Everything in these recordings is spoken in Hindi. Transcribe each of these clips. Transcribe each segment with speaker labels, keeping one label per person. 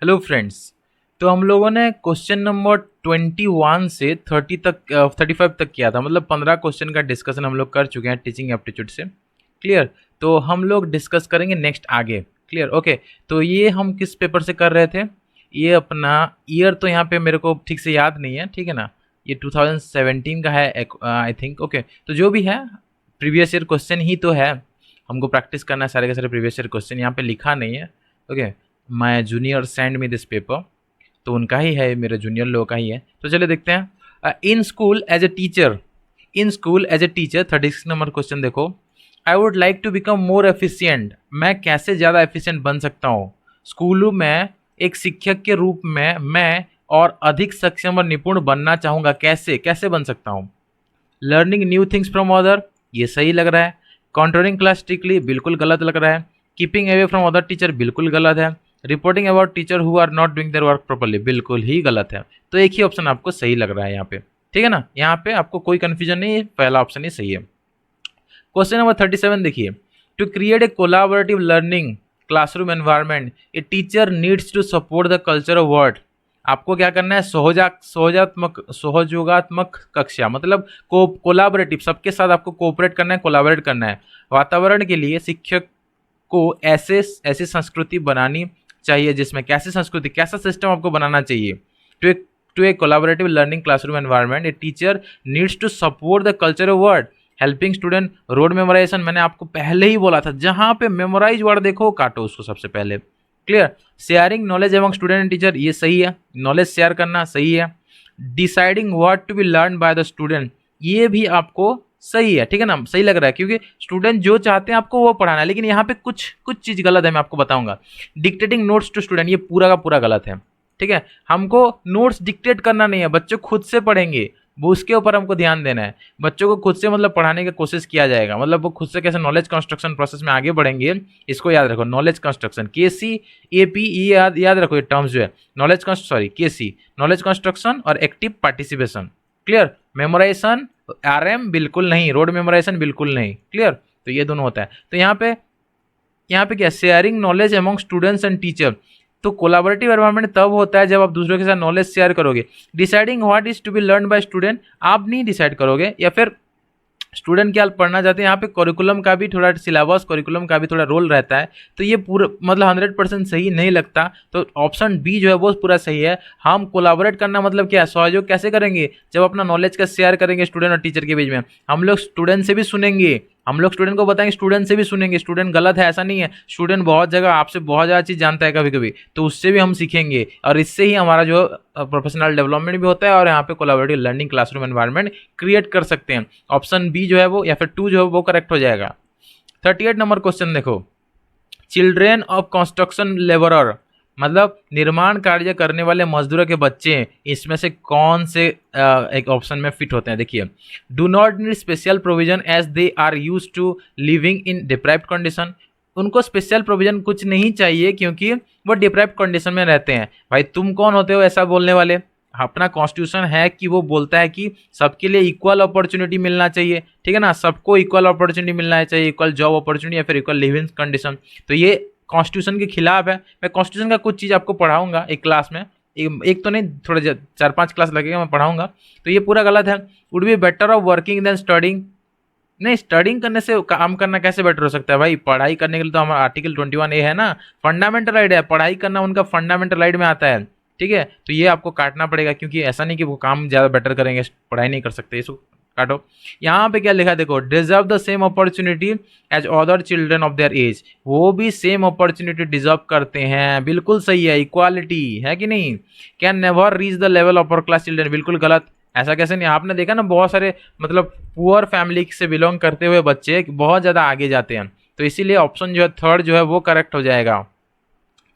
Speaker 1: Hello friends. तो हम लोगों ने क्वेश्चन नंबर 21 से 35 तक किया था, मतलब 15 क्वेश्चन का डिस्कशन हम लोग कर चुके हैं टीचिंग एप्टीट्यूड से। क्लियर। तो हम लोग डिस्कस करेंगे नेक्स्ट आगे। Clear, okay. तो ये हम किस पेपर से कर रहे थे? ये अपना ईयर तो यहाँ पे मेरे को ठीक से याद नहीं है, ठीक है ना। ये 2017 का है आई थिंक। ओके, तो जो भी है प्रीवियस ईयर क्वेश्चन ही तो है, हमको प्रैक्टिस करना है सारे के सारे प्रीवियस ईयर क्वेश्चन। यहाँ पे लिखा नहीं है। Okay, my junior send me this paper, तो उनका ही है, मेरे जूनियर लोगों का ही है। तो चलिए देखते हैं। In school as a teacher, in school as a teacher 36 number question देखो। I would like to become more efficient, मैं कैसे ज़्यादा एफिशिएंट बन सकता हूँ स्कूलों में एक शिक्षक के रूप में। मैं और अधिक सक्षम और निपुण बनना चाहूँगा, कैसे कैसे बन सकता हूँ? Learning new things from other, ये सही लग रहा है। कंट्रोलिंग क्लास स्ट्रिक्टली, बिल्कुल गलत लग रहा है। Keeping away from other teacher, बिल्कुल गलत है। Reporting about teacher who are not doing their work properly, बिल्कुल ही गलत है। तो एक ही ऑप्शन आपको सही लग रहा है यहाँ पे, ठीक है ना। यहाँ पे आपको कोई कंफ्यूजन नहीं है, पहला ऑप्शन ही सही है। क्वेश्चन नंबर 37 देखिए। To create a collaborative learning classroom environment a teacher needs to support the culture of word. आपको क्या करना है? सहयोगात्मक कक्षा, मतलब कोलाबरेटिव, सबके साथ आपको कोऑपरेट करना है, कोलाबरेट करना है। वातावरण के लिए शिक्षक को ऐसे ऐसी संस्कृति बनानी चाहिए जिसमें, कैसी संस्कृति, कैसा सिस्टम आपको बनाना चाहिए? To a collaborative learning classroom environment a teacher needs to support the culture of word, helping student rote memorization. मैंने आपको पहले ही बोला था, जहां पे मेमोराइज वर्ड देखो काटो उसको सबसे पहले। क्लियर। शेयरिंग नॉलेज एवं स्टूडेंट एंड टीचर, ये सही है, नॉलेज शेयर करना सही है। Deciding what to be learn by the student, ये भी आपको सही है, ठीक है ना, सही लग रहा है, क्योंकि स्टूडेंट जो चाहते हैं आपको वो पढ़ाना है। लेकिन यहाँ पे कुछ कुछ चीज़ गलत है, मैं आपको बताऊंगा। डिक्टेटिंग नोट्स टू स्टूडेंट, ये पूरा का पूरा गलत है, ठीक है। हमको नोट्स डिक्टेट करना नहीं है, बच्चे खुद से पढ़ेंगे, वो उसके ऊपर हमको ध्यान देना है। बच्चों को खुद से मतलब पढ़ाने की कोशिश किया जाएगा, मतलब वो खुद से कैसे नॉलेज कंस्ट्रक्शन प्रोसेस में आगे बढ़ेंगे, इसको याद रखो। नॉलेज कंस्ट्रक्शन, KCAP, ये याद रखो, ये टर्म्स जो है नॉलेज KC नॉलेज कंस्ट्रक्शन और active participation. Clear. Memorisation RM बिल्कुल नहीं, रोड मेमोराइजेशन बिल्कुल नहीं। क्लियर। तो ये दोनों होता है। तो यहाँ पे क्या, sharing knowledge among students and teacher. तो कोलाबोरेटिव एनवायरनमेंट तब होता है जब आप दूसरों के साथ नॉलेज शेयर करोगे। Deciding what is to be learn by student, आप नहीं डिसाइड करोगे, या फिर स्टूडेंट क्या पढ़ना चाहते हैं, यहाँ पे करिकुलम का भी थोड़ा सिलेबस, करिकुलम का भी थोड़ा रोल रहता है। तो ये पूरा मतलब 100% सही नहीं लगता। तो ऑप्शन बी जो है वो पूरा सही है। हम कोलाबोरेट करना मतलब क्या है, सहयोग कैसे करेंगे? जब अपना नॉलेज का शेयर करेंगे स्टूडेंट और टीचर के बीच में। हम लोग स्टूडेंट से भी सुनेंगे, हम लोग स्टूडेंट को बताएंगे, स्टूडेंट से भी सुनेंगे। स्टूडेंट गलत है ऐसा नहीं है, स्टूडेंट बहुत जगह आपसे बहुत ज़्यादा चीज़ जानता है कभी कभी, तो उससे भी हम सीखेंगे, और इससे ही हमारा जो प्रोफेशनल डेवलपमेंट भी होता है, और यहाँ पे collaborative learning classroom environment create कर सकते हैं। ऑप्शन बी जो है वो, या फिर 2 जो है वो करेक्ट हो जाएगा। 38 नंबर क्वेश्चन देखो। चिल्ड्रेन ऑफ कंस्ट्रक्शन लेबरर, मतलब निर्माण कार्य करने वाले मजदूरों के बच्चे, इसमें से कौन से एक ऑप्शन में फिट होते हैं? देखिए, do not need special provision as they are use to living in deprived condition. उनको स्पेशल प्रोविजन कुछ नहीं चाहिए क्योंकि वो डिप्राइव्ड कंडीशन में रहते हैं। भाई तुम कौन होते हो ऐसा बोलने वाले? अपना कॉन्स्टिट्यूशन है कि वो बोलता है कि सबके लिए इक्वल अपॉर्चुनिटी मिलना चाहिए, ठीक है ना, सबको इक्वल अपॉर्चुनिटी मिलना चाहिए, इक्वल जॉब अपॉर्चुनिटी या फिर इक्वल लिविंग कंडीशन। तो ये कॉन्स्टिट्यूशन के खिलाफ है। मैं कॉन्स्टिट्यूशन का कुछ चीज़ आपको पढ़ाऊंगा एक क्लास में, एक तो नहीं, थोड़े 4-5 क्लास लगेगा, मैं पढ़ाऊंगा। तो ये पूरा गलत है। Would be better off working than studying, नहीं, स्टडिंग करने से काम करना कैसे बेटर हो सकता है भाई? पढ़ाई करने के लिए तो हमारा आर्टिकल 21A है ना, फंडामेंटल राइट है, पढ़ाई करना उनका फंडामेंटल राइट में आता है, ठीक है। तो ये आपको काटना पड़ेगा, क्योंकि ऐसा नहीं कि वो काम ज़्यादा बेटर करेंगे, पढ़ाई नहीं कर सकते, इसको काटो। यहाँ पे क्या लिखा देखो, deserve the same opportunity as other children of their age, वो भी सेम अपॉर्चुनिटी डिजर्व करते हैं, बिल्कुल सही है, इक्वालिटी है कि नहीं। Can never reach the level of our class children, बिल्कुल गलत, ऐसा कैसे नहीं। आपने देखा ना, बहुत सारे मतलब पुअर फैमिली से बिलोंग करते हुए बच्चे बहुत ज़्यादा आगे जाते हैं। तो इसीलिए ऑप्शन जो है 3rd जो है वो करेक्ट हो जाएगा।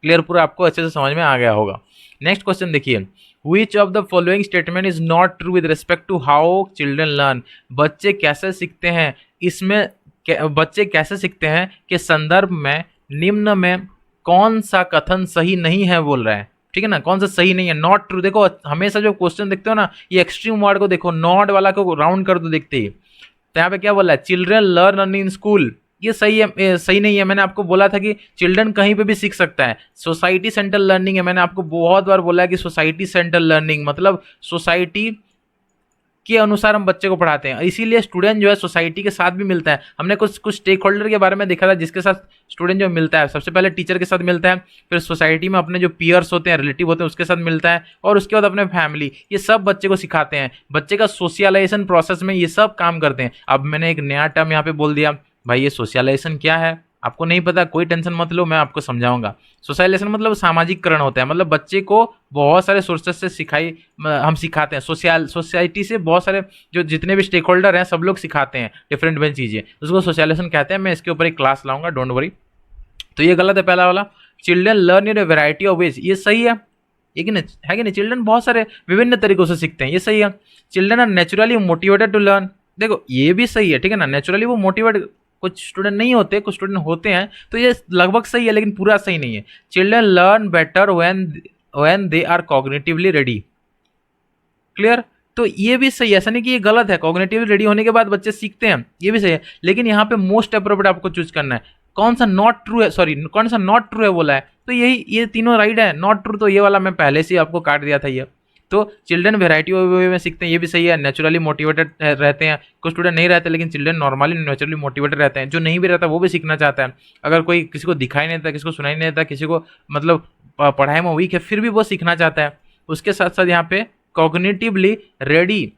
Speaker 1: क्लियर, पूरा आपको अच्छे से समझ में आ गया होगा। नेक्स्ट क्वेश्चन देखिए। Which of the following statement is not true with respect to how children learn, बच्चे कैसे सीखते हैं, इसमें बच्चे कैसे सीखते हैं के संदर्भ में निम्न में कौन सा कथन सही नहीं है बोल रहा है, ठीक है ना, कौन सा सही नहीं है। नॉट ट्रू, देखो हमेशा जो क्वेश्चन देखते हो ना, ये एक्सट्रीम वर्ड को देखो, नॉट वाला को राउंड कर दो देखते ही। तो यहाँ पे क्या बोला है, चिल्ड्रन लर्न इन स्कूल, ये सही है, सही नहीं है। मैंने आपको बोला था कि चिल्ड्रन कहीं पे भी सीख सकता है। सोसाइटी सेंट्रल लर्निंग है, मैंने आपको बहुत बार बोला है कि सोसाइटी सेंट्रल लर्निंग मतलब सोसाइटी के अनुसार हम बच्चे को पढ़ाते हैं, इसीलिए स्टूडेंट जो है सोसाइटी के साथ भी मिलता है। हमने कुछ कुछ स्टेक होल्डर के बारे में देखा था जिसके साथ स्टूडेंट जो मिलता है, सबसे पहले टीचर के साथ मिलता है, फिर सोसाइटी में अपने जो पीयर्स होते हैं, रिलेटिव होते हैं, उसके साथ मिलता है, और उसके बाद अपने फैमिली। ये सब बच्चे को सिखाते हैं, बच्चे का सोशलाइजेशन प्रोसेस में ये सब काम करते हैं। अब मैंने एक नया टर्म यहाँ पे बोल दिया, भाई ये सोशलाइजेशन क्या है आपको नहीं पता, कोई टेंशन मत लो, मैं आपको समझाऊंगा। सोशलाइजेशन मतलब सामाजिककरण होता है, मतलब बच्चे को बहुत सारे सोर्सेस से हम सिखाते हैं। सोसाइटी से बहुत सारे जो जितने भी स्टेक होल्डर हैं सब लोग सिखाते हैं डिफरेंट डिफरेंट चीज़ें, उसको सोशलाइजेशन कहते हैं। मैं इसके ऊपर एक क्लास लाऊंगा, डोंट वरी। तो ये गलत है पहला वाला। Children learn in a variety of ways, ये सही है कि नहीं, है कि नहीं? चिल्ड्रन बहुत सारे विभिन्न तरीकों से सीखते हैं, ये सही है। Children are naturally motivated to learn, देखो ये भी सही है, ठीक है ना। नेचुरली वो मोटिवेट, कुछ स्टूडेंट नहीं होते, कुछ स्टूडेंट होते हैं, तो ये लगभग सही है लेकिन पूरा सही नहीं है। Children learn better when they are cognitively ready, clear. तो ये भी सही है, ऐसा नहीं कि ये गलत है। कॉग्निटिवली रेडी होने के बाद बच्चे सीखते हैं, ये भी सही है। लेकिन यहाँ पे मोस्ट अप्रोप्रिएट आपको चूज करना है, कौन सा नॉट ट्रू है, सॉरी कौन सा नॉट ट्रू है बोला है, तो यही ये तीनों राइट है। नॉट ट्रू तो ये वाला मैं पहले से आपको काट दिया था ये। तो चिल्ड्रन वेराइटी वे में सीखते हैं, ये भी सही है। नेचुरली मोटिवेटेड रहते हैं, कुछ स्टूडेंट नहीं रहते, लेकिन चिल्ड्रन नॉर्मली नेचुरली मोटिवेटेड रहते हैं। जो नहीं भी रहता वो भी सीखना चाहता है। अगर कोई किसी को दिखाई नहीं देता, किसी को सुनाई नहीं देता, किसी को मतलब पढ़ाई में वीक है, फिर भी वो सीखना चाहता है। उसके साथ साथ यहाँ पे कॉग्निटिवली रेडी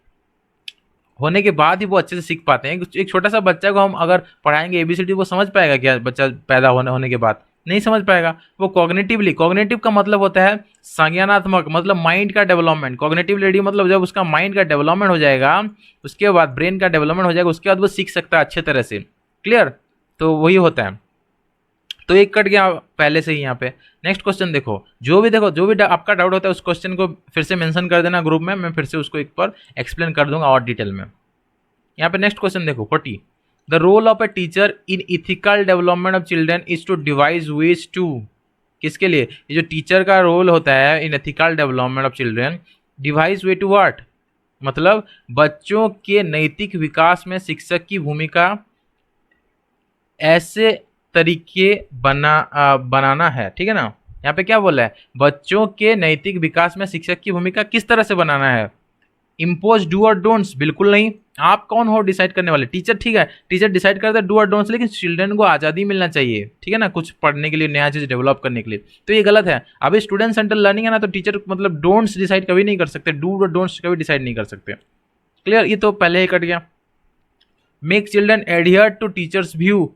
Speaker 1: होने के बाद ही वो अच्छे से सीख पाते हैं। एक छोटा सा बच्चा को हम अगर पढ़ाएंगे ABCD, वो समझ पाएगा क्या? बच्चा पैदा होने के बाद नहीं समझ पाएगा। वो कॉग्निटिवली, कॉग्निटिव का मतलब होता है संज्ञानात्मक, मतलब माइंड का डेवलपमेंट। कॉग्निटिव रेडी मतलब जब उसका माइंड का डेवलपमेंट हो जाएगा, उसके बाद ब्रेन का डेवलपमेंट हो जाएगा, उसके बाद वो सीख सकता है अच्छे तरह से, क्लियर। तो वही होता है। तो एक कट गया पहले से ही यहाँ पे। नेक्स्ट क्वेश्चन देखो, जो भी आपका डाउट होता है उस क्वेश्चन को फिर से मेंशन कर देना ग्रुप में, मैं फिर से उसको एक बार एक्सप्लेन कर दूंगा और डिटेल में। यहाँ पे नेक्स्ट क्वेश्चन देखो 40, the role of a teacher in ethical development of children is to devise ways to, किसके लिए? ये जो टीचर का रोल होता है in ethical development of children, devise way to what, मतलब बच्चों के नैतिक विकास में शिक्षक की भूमिका ऐसे तरीके बनाना है, ठीक है ना। यहाँ पे क्या बोला है? बच्चों के नैतिक विकास में शिक्षक की भूमिका किस तरह से बनाना है? इम्पोज डू और डोंट्स, बिल्कुल नहीं। आप कौन हो डिसाइड करने वाले? टीचर, ठीक है, टीचर डिसाइड करता है डू और डोंट्स, लेकिन चिल्ड्रन को आज़ादी मिलना चाहिए, ठीक है ना, कुछ पढ़ने के लिए, नया चीज़ डेवलप करने के लिए। तो ये गलत है। अभी स्टूडेंट सेंट्रल लर्निंग है ना, तो टीचर मतलब डोंट्स डिसाइड कभी नहीं कर सकते, डू और डोंट्स कभी डिसाइड नहीं कर सकते, क्लियर। ये तो पहले ही कट गया। Make children adhere to teachers view,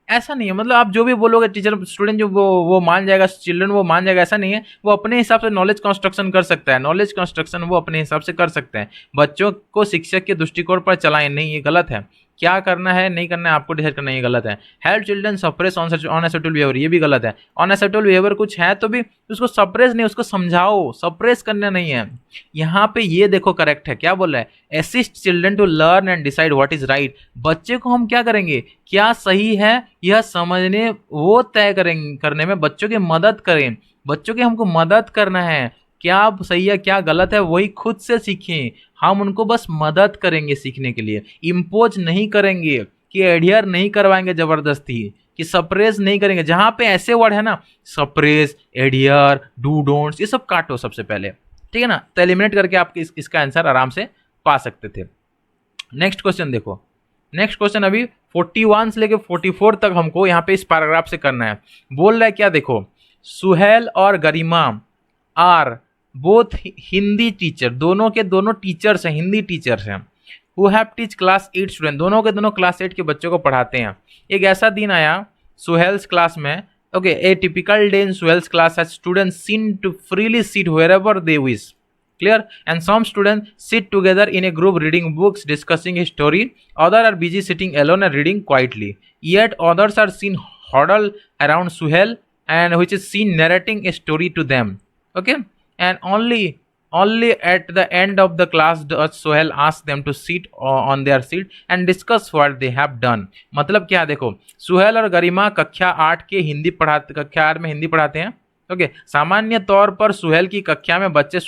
Speaker 1: ऐसा नहीं है, मतलब आप जो भी बोलोगे टीचर स्टूडेंट जो वो मान जाएगा, चिल्ड्रन वो मान जाएगा, ऐसा नहीं है। वो अपने हिसाब से नॉलेज कंस्ट्रक्शन कर सकता है, नॉलेज कंस्ट्रक्शन वो अपने हिसाब से कर सकते हैं। बच्चों को शिक्षक के दृष्टिकोण पर चलाएं नहीं, ये गलत है। क्या करना है नहीं करना है आपको डिसाइड करना, ये गलत है। Help children suppress unacceptable behaviour, ये भी गलत है। अनएक्सेप्टेबल बिहेवियर कुछ है तो भी उसको सप्रेस नहीं, उसको समझाओ, सप्रेस करना नहीं है। यहाँ पे ये देखो करेक्ट है, क्या बोल रहा है? Assist children to learn and decide what is right, बच्चे को हम क्या करेंगे, क्या सही है यह समझने वो तय करने में बच्चों की मदद करें। बच्चों की हमको मदद करना है, क्या सही है क्या गलत है वही खुद से सीखें, हम उनको बस मदद करेंगे सीखने के लिए। इम्पोज नहीं करेंगे, कि एडहियर नहीं करवाएंगे जबरदस्ती, कि सप्रेस नहीं करेंगे। जहां पे ऐसे वर्ड है ना, सप्रेस, एडहियर, डू डोंट्स, ये सब काटो सबसे पहले, ठीक है ना। तो एलिमिनेट करके आप इसका आंसर आराम से पा सकते थे। नेक्स्ट क्वेश्चन देखो, नेक्स्ट क्वेश्चन अभी 41 से लेके 44 तक हमको यहाँ पे इस पैराग्राफ से करना है। बोल रहा है क्या देखो, सुहेल और गरिमा आर बोथ हिंदी टीचर, दोनों के दोनों टीचर्स हैं, हिंदी टीचर्स हैं। Who have teach class 8 student, दोनों के दोनों क्लास 8 के बच्चों को पढ़ाते हैं। एक ऐसा दिन आया सुहेल्स क्लास में, okay, a typical day in Suhail's class has students seen to freely sit wherever they wish, clear, and some students sit together in a group reading books, discussing a story. Others are busy sitting alone and reading quietly, yet others are seen huddled around Suhail, and which is seen narrating a story to them, okay, and only at the end of the class does Suhail ask them to sit on their seat and discuss what they have done. मतलब क्या, देखो सुहेल और गरिमा कक्षा 8 के कक्षा 8 में हिंदी पढ़ाते हैं, ओके। सामान्य तौर पर सुहेल की कक्षा में बच्चे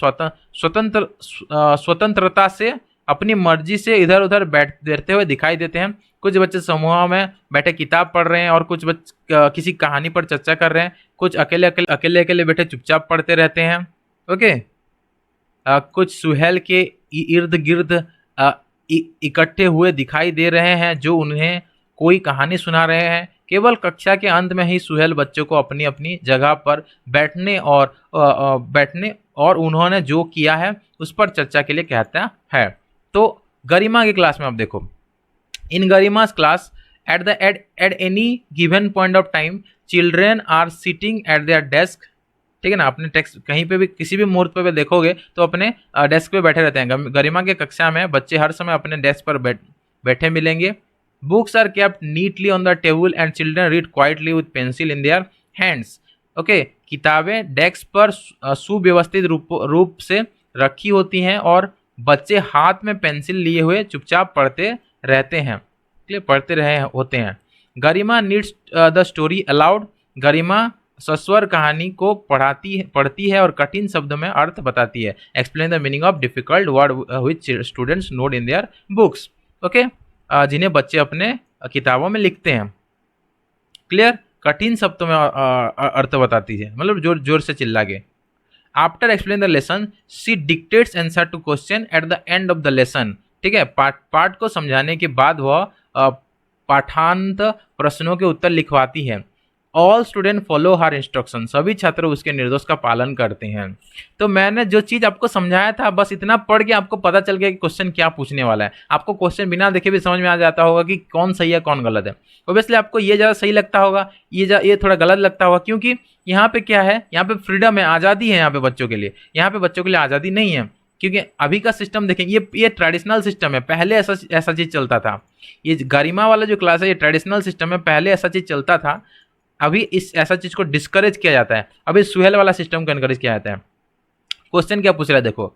Speaker 1: स्वतंत्रता से अपनी मर्जी से इधर उधर बैठते हुए दिखाई देते हैं। कुछ बच्चे समूह में बैठे किताब पढ़ रहे हैं और कुछ बच्चे किसी कहानी पर चर्चा कर रहे हैं। कुछ अकेले बैठे चुपचाप पढ़ते रहते हैं। ओके, कुछ सुहेल के इर्द गिर्द इकट्ठे हुए दिखाई दे रहे हैं जो उन्हें कोई कहानी सुना रहे हैं। केवल कक्षा के अंत में ही सुहेल बच्चों को अपनी अपनी जगह पर बैठने और उन्होंने जो किया है उस पर चर्चा के लिए कहता है। तो गरिमा की क्लास में आप देखो, इन गरिमा's class at any given point of time children are sitting at their desk। ठीक है ना, अपने टेक्स्ट कहीं पे भी किसी भी मुहूर्त पे देखोगे तो अपने डेस्क पे बैठे रहते हैं। गरिमा के कक्षा में बच्चे हर समय अपने डेस्क पर बैठे मिलेंगे। Books are kept neatly on the table and children read quietly with pencil in their hands. Okay, किताबें डेस्क पर सुव्यवस्थित रूप से रखी होती हैं और बच्चे हाथ में पेंसिल लिए हुए चुपचाप पढ़ते रहते हैं, पढ़ते रहे होते हैं। गरिमा नीड्स द स्टोरी अलाउड। गरिमा सस्वर कहानी को पढ़ती है और कठिन शब्दों में अर्थ बताती है। Explain the meaning of difficult word which students note in their books. Okay, जिन्हें बच्चे अपने किताबों में लिखते हैं। क्लियर, कठिन शब्दों में अर्थ बताती है, मतलब जोर जोर से चिल्ला के। After explain the lesson she dictates answer to question at the end of the lesson. ठीक है, पाठ को समझाने के बाद वह पाठांत प्रश्नों के उत्तर लिखवाती है। All student follow her instruction. सभी छात्र उसके निर्देश का पालन करते हैं। तो मैंने जो चीज़ आपको समझाया था बस इतना पढ़ के आपको पता चल गया कि क्वेश्चन क्या पूछने वाला है। आपको क्वेश्चन बिना देखे भी समझ में आ जाता होगा कि कौन सही है कौन गलत है। ऑब्वियसली आपको ये ज़्यादा सही लगता होगा, ये थोड़ा गलत लगता होगा, क्योंकि यहाँ पे क्या है, यहाँ पे फ्रीडम है, आज़ादी है यहाँ पे बच्चों के लिए। यहाँ पे बच्चों के लिए आज़ादी नहीं है, क्योंकि अभी का सिस्टम देखें, ये ट्रेडिशनल सिस्टम है। पहले ऐसा चीज़ चलता था। ये गरिमा वाला जो क्लास है ये ट्रेडिशनल सिस्टम है, पहले ऐसा चीज़ चलता था। अभी इस ऐसा चीज़ को डिस्करेज किया जाता है, अभी सुहेल वाला सिस्टम को एनकरेज किया जाता है। क्वेश्चन क्या पूछ रहा है देखो,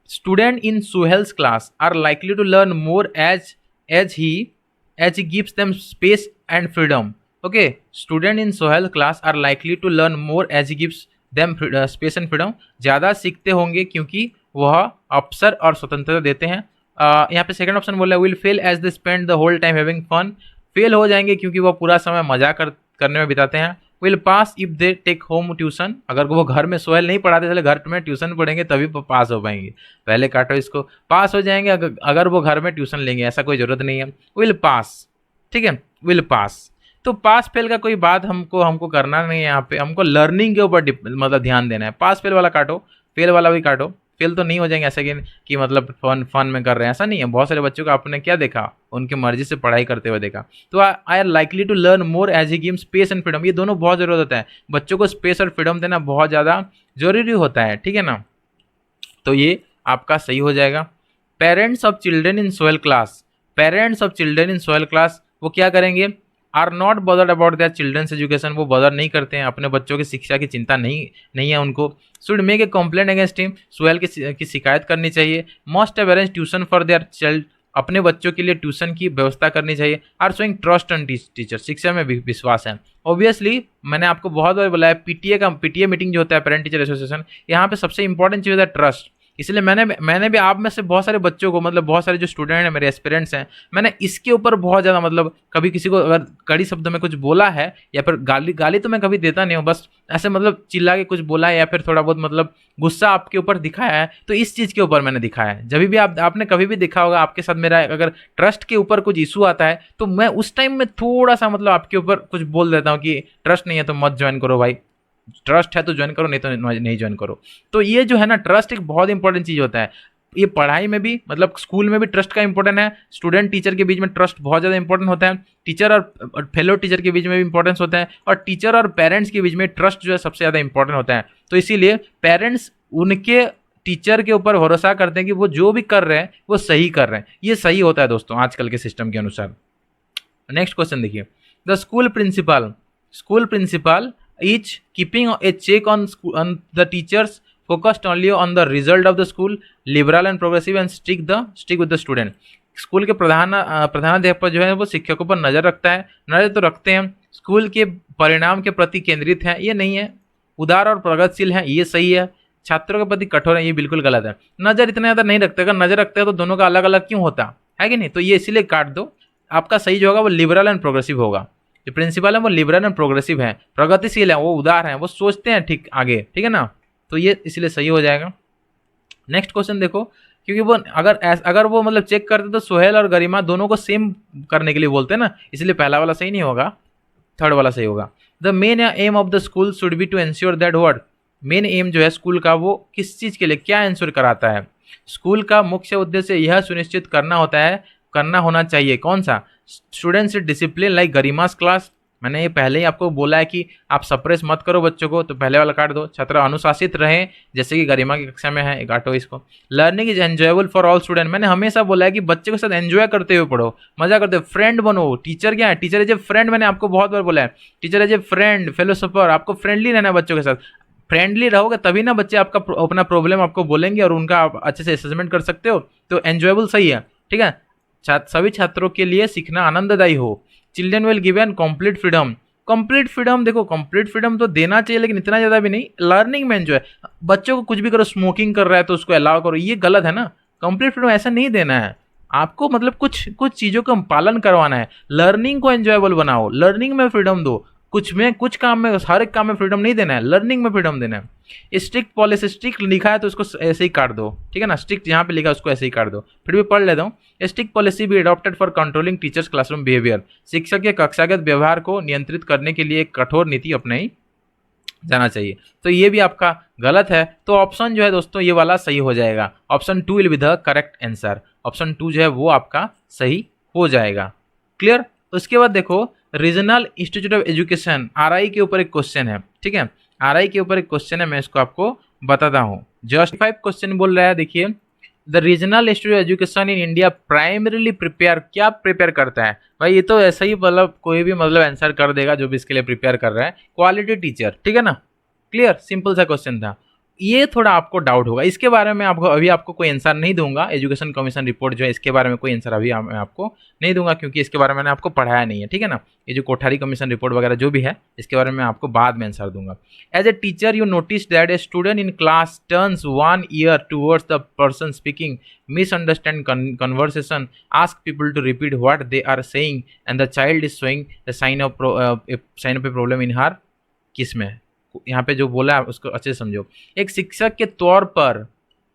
Speaker 1: student in Suhail's class are likely to learn more as he gives them space and freedom. Okay, student in Suhail class are likely to learn more as he gives them space and freedom. ज़्यादा सीखते होंगे क्योंकि वह अवसर और स्वतंत्रता देते हैं। यहाँ पे सेकंड ऑप्शन बोला will fail as they spend the whole time having fun. Fail हो जाएंगे क्योंकि वो पूरा समय मजा करने में बिताते हैं। Will pass if they take home tuition. अगर वो घर में सुहेल नहीं पढ़ाते चले घर में ट्यूशन पढ़ेंगे तभी पास हो पाएंगे। पहले काटो इसको, पास हो जाएंगे अगर वो घर में ट्यूशन लेंगे, ऐसा कोई ज़रूरत नहीं है। विल पास, ठीक है, विल पास। तो पास फेल का कोई बात हमको करना नहीं है। यहाँ पे हमको लर्निंग के ऊपर मतलब ध्यान देना है। पास फेल वाला काटो, फेल वाला भी काटो। फेल तो नहीं हो जाएंगे ऐसा कि मतलब फन में कर रहे हैं, ऐसा नहीं है। बहुत सारे बच्चों को आपने क्या देखा, उनकी मर्जी से पढ़ाई करते हुए देखा। तो I are likely to learn more as he give space and freedom. ये दोनों बहुत जरूरत होता है, बच्चों को स्पेस और फ्रीडम देना बहुत ज़्यादा जरूरी होता है, ठीक है ना। तो ये आपका सही हो जाएगा। Parents of children in Sohail class, parents of children in Sohail class वो क्या करेंगे, are not bothered about their childrens education. वो बॉदर नहीं करते हैं, अपने बच्चों की शिक्षा की चिंता नहीं है उनको। Should make a complaint against him, Sohail की शिकायत करनी चाहिए। Must have arrange tuition for their child, अपने बच्चों के लिए ट्यूशन की व्यवस्था करनी चाहिए। Are showing trust on teacher, शिक्षा में विश्वास है। ऑब्वियसली मैंने आपको बहुत बार बोला है, पीटीए मीटिंग जो होता है पेरेंट टीचर एसोसिएशन, यहाँ पे सबसे इंपॉर्टेंट चीज़ होता है ट्रस्ट। इसलिए मैंने भी आप में से बहुत सारे बच्चों को, मतलब बहुत सारे जो स्टूडेंट हैं मेरे एस्पिरेंट्स हैं, मैंने इसके ऊपर बहुत ज़्यादा मतलब कभी किसी को अगर कड़ी शब्दों में कुछ बोला है या फिर गाली तो मैं कभी देता नहीं हूँ, बस ऐसे मतलब चिल्ला के कुछ बोला है या फिर थोड़ा बहुत मतलब गुस्सा आपके ऊपर दिखाया है, तो इस चीज़ के ऊपर मैंने दिखाया है। जब भी आपने कभी भी देखा होगा आपके साथ मेरा अगर ट्रस्ट के ऊपर कुछ इशू आता है तो मैं उस टाइम में थोड़ा सा मतलब आपके ऊपर कुछ बोल देता हूँ कि ट्रस्ट नहीं है तो मत ज्वाइन करो भाई, ट्रस्ट है तो ज्वाइन करो, नहीं तो नहीं ज्वाइन करो। तो ये जो है ना ट्रस्ट एक बहुत इंपॉर्टेंट चीज़ होता है। ये पढ़ाई में भी मतलब स्कूल में भी ट्रस्ट का इंपॉर्टेंट है। स्टूडेंट टीचर के बीच में ट्रस्ट बहुत ज़्यादा इंपॉर्टेंट होता है। टीचर और फेलो टीचर के बीच में भी इंपॉर्टेंस होता है, और टीचर और पेरेंट्स के बीच में ट्रस्ट जो है सबसे ज़्यादा इंपॉर्टेंट होता है। तो इसीलिए पेरेंट्स उनके टीचर के ऊपर भरोसा करते हैं कि वो जो भी कर रहे हैं वो सही कर रहे हैं। ये सही होता है दोस्तों आजकल के सिस्टम के अनुसार। नेक्स्ट क्वेश्चन देखिए, the school principal each keeping a check on the teachers, focused only on the result of the school, liberal and progressive and strict with the student। School के प्रधानाध्यापक जो है वो शिक्षकों पर नज़र रखते हैं, स्कूल के परिणाम के प्रति केंद्रित हैं, ये नहीं है। उदार और प्रगतिशील हैं, ये सही है। छात्रों के प्रति कठोर है, ये बिल्कुल गलत है। नज़र इतना ज़्यादा नहीं रखते, अगर नज़र रखते हैं तो दोनों का अलग अलग क्यों होता है कि नहीं, तो ये इसीलिए काट दो। आपका सही जो होगा वो लिबरल एंड प्रोग्रेसिव होगा। जो प्रिंसिपल है वो लिबरल एंड प्रोग्रेसिव है, प्रगतिशील है, वो उदार है, वो सोचते हैं ठीक आगे, ठीक है ना, तो ये इसलिए सही हो जाएगा। नेक्स्ट क्वेश्चन देखो, क्योंकि वो अगर वो मतलब चेक करते तो सोहेल और गरिमा दोनों को सेम करने के लिए बोलते हैं ना, इसलिए पहला वाला सही नहीं होगा, थर्ड वाला सही होगा। The main aim of the school should be to ensure that what, main aim जो है स्कूल का वो किस चीज़ के लिए क्या इंश्योर कराता है, स्कूल का मुख्य उद्देश्य यह सुनिश्चित करना होता है, करना होना चाहिए, कौन सा, students discipline like Garima's class. मैंने ये पहले ही आपको बोला है कि आप सप्रेस मत करो बच्चों को, तो पहले वाला काट दो। छात्र अनुशासित रहें जैसे कि गरिमा की कक्षा में है, काटो इसको। Learning is enjoyable for all student, मैंने हमेशा बोला है कि बच्चे के साथ एंजॉय करते हुए पढ़ो, मजा करते हुए, फ्रेंड बनो। टीचर क्या है, टीचर एज ए फ्रेंड, मैंने आपको बहुत बार बोला है, टीचर एज ए फ्रेंड, फेलोसफर, आपको फ्रेंडली रहना है बच्चों के साथ। फ्रेंडली रहोगे तभी ना बच्चे आपका अपना प्रॉब्लम आपको बोलेंगे और उनका आप अच्छे से असेसमेंट कर सकते हो। तो एंजॉयबल सही है, ठीक है। सभी छात्रों के लिए सीखना आनंददायी हो। Children will given complete freedom, complete freedom, देखो कंप्लीट फ्रीडम तो देना चाहिए लेकिन इतना ज़्यादा भी नहीं। लर्निंग में एंजॉय, बच्चों को कुछ भी करो, स्मोकिंग कर रहा है तो उसको अलाउ करो, ये गलत है ना। कंप्लीट फ्रीडम ऐसा नहीं देना है आपको, मतलब कुछ चीज़ों का पालन करवाना है। लर्निंग को एंजॉयबल बनाओ, लर्निंग में फ्रीडम दो, कुछ काम में, हर एक काम में फ्रीडम नहीं देना है, लर्निंग में फ्रीडम देना है। स्ट्रिक्ट पॉलिसी, स्ट्रिक्ट लिखा है तो उसको ऐसे ही काट दो, ठीक है ना, स्ट्रिक्ट जहाँ पे लिखा है उसको ऐसे ही काट दो। फिर भी पढ़ लेता हूँ। स्ट्रिक्ट पॉलिसी भी adopted for controlling teachers classroom behaviour, शिक्षक के कक्षागत व्यवहार को नियंत्रित करने के लिए एक कठोर नीति अपनाई जाना चाहिए। तो ये भी आपका गलत है, तो ऑप्शन जो है दोस्तों ये वाला सही हो जाएगा। Option 2 will be the correct answer, option 2 जो है वो आपका सही हो जाएगा। क्लियर। उसके बाद देखो, regional institute of education, RI के ऊपर एक क्वेश्चन है, ठीक है, आरआई के ऊपर एक क्वेश्चन है, मैं इसको आपको बताता हूँ। जस्ट 5 क्वेश्चन बोल रहा है, देखिए। The regional institute of education in India primarily prepare, क्या प्रिपेयर करता है भाई, ये तो ऐसा ही मतलब कोई भी मतलब आंसर कर देगा जो भी इसके लिए प्रिपेयर कर रहा है, क्वालिटी टीचर, ठीक है ना। क्लियर, सिंपल सा क्वेश्चन था। ये थोड़ा आपको डाउट होगा, इसके बारे में आपको कोई आंसर नहीं दूंगा। एजुकेशन कमीशन रिपोर्ट जो है इसके बारे में कोई आंसर अभी मैं आपको नहीं दूंगा, क्योंकि इसके बारे में मैंने आपको पढ़ाया नहीं है, ठीक है ना। ये जो कोठारी कमीशन रिपोर्ट वगैरह जो भी है इसके बारे में मैं आपको बाद में आंसर दूंगा। As a teacher you notice that a student in class turns one ear towards the person speaking, misunderstand conversation, ask people to repeat what they are saying and the child is showing the sign of a problem in her, किसमें, यहाँ पे जो बोला है उसको अच्छे से समझो। एक शिक्षक के तौर पर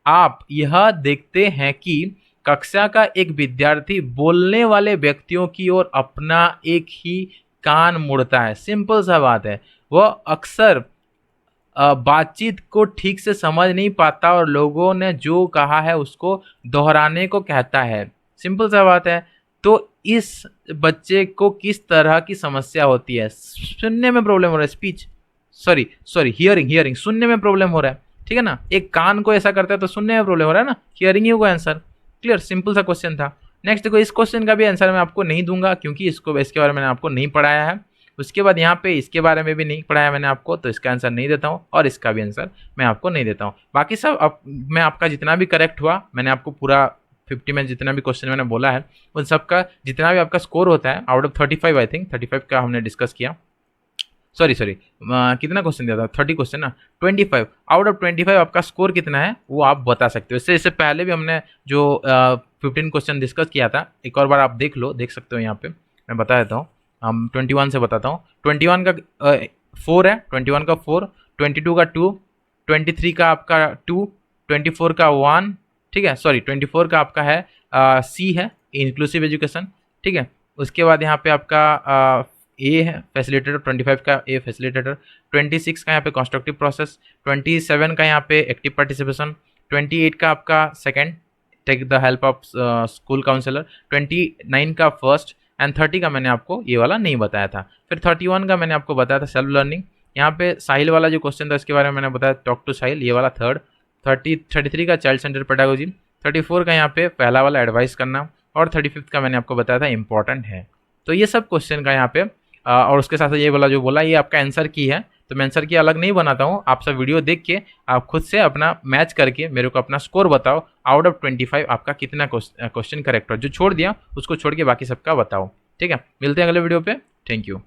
Speaker 1: आप यह देखते हैं कि कक्षा का एक विद्यार्थी बोलने वाले व्यक्तियों की ओर अपना एक ही कान मुड़ता है, सिंपल सा बात है। वह अक्सर बातचीत को ठीक से समझ नहीं पाता और लोगों ने जो कहा है उसको दोहराने को कहता है, सिंपल सा बात है। तो इस बच्चे को किस तरह की समस्या होती है, सुनने में प्रॉब्लम हो रहा है, स्पीच सॉरी हियरिंग, सुनने में प्रॉब्लम हो रहा है, ठीक है ना। एक कान को ऐसा करता है तो सुनने में प्रॉब्लम हो रहा है ना, हियरिंग ही होगा आंसर। क्लियर, सिंपल सा क्वेश्चन था। नेक्स्ट देखो, इस क्वेश्चन का भी आंसर मैं आपको नहीं दूंगा क्योंकि इसके बारे में मैंने आपको नहीं पढ़ाया है। उसके बाद यहाँ पे इसके बारे में भी नहीं पढ़ाया मैंने आपको, तो इसका आंसर नहीं देता हूँ और इसका भी आंसर मैं आपको नहीं देता हूँ। बाकी सब मैं आपका जितना भी करेक्ट हुआ मैंने आपको पूरा 50 में जितना भी क्वेश्चन मैंने बोला है उन सबका जितना भी आपका स्कोर होता है आउट ऑफ 35, आई थिंक 35 का हमने डिस्कस किया। सॉरी कितना क्वेश्चन दिया था, 30 क्वेश्चन ना, 25 आउट ऑफ 25 आपका स्कोर कितना है वो आप बता सकते हो। इससे पहले भी हमने जो 15 क्वेश्चन डिस्कस किया था, एक और बार आप देख सकते हो। यहाँ पे मैं बता देता हूँ, हम 21 से बताता हूँ। 21 का 4 है, 21 का 4, 22 का 2, 23 का आपका 2, 24 का 1, ठीक है, सॉरी 24 का आपका है सी है, इंक्लूसिव एजुकेशन, ठीक है। उसके बाद यहाँ पे आपका ए है फैसिलिटेटर, 25 का ए फैसिलिटेटर, 26 का यहाँ पे कंस्ट्रक्टिव प्रोसेस, 27 का यहाँ पे एक्टिव पार्टिसिपेशन, 28 का आपका second take the help of school counsellor, 29 का फर्स्ट एंड 30 का मैंने आपको ये वाला नहीं बताया था। फिर 31 का मैंने आपको बताया था सेल्फ लर्निंग। यहाँ पे साहिल वाला जो क्वेश्चन था इसके बारे में मैंने बताया, टॉक टू साहिल, ये वाला थर्ड। 33 का चाइल्ड सेंटर पेडागोजी, 34 का यहाँ पे पहला वाला एडवाइस करना और 35 का मैंने आपको बताया था इंपॉर्टेंट है। तो ये सब क्वेश्चन का यहाँ पे और उसके साथ ये वाला जो बोला ये आपका आंसर की है, तो मैं आंसर की अलग नहीं बनाता हूँ। आप सब वीडियो देख के आप खुद से अपना मैच करके मेरे को अपना स्कोर बताओ, आउट ऑफ 25 आपका कितना क्वेश्चन करेक्ट हो। जो छोड़ दिया उसको छोड़ के बाकी सबका बताओ, ठीक है। मिलते हैं अगले वीडियो पे, थैंक यू।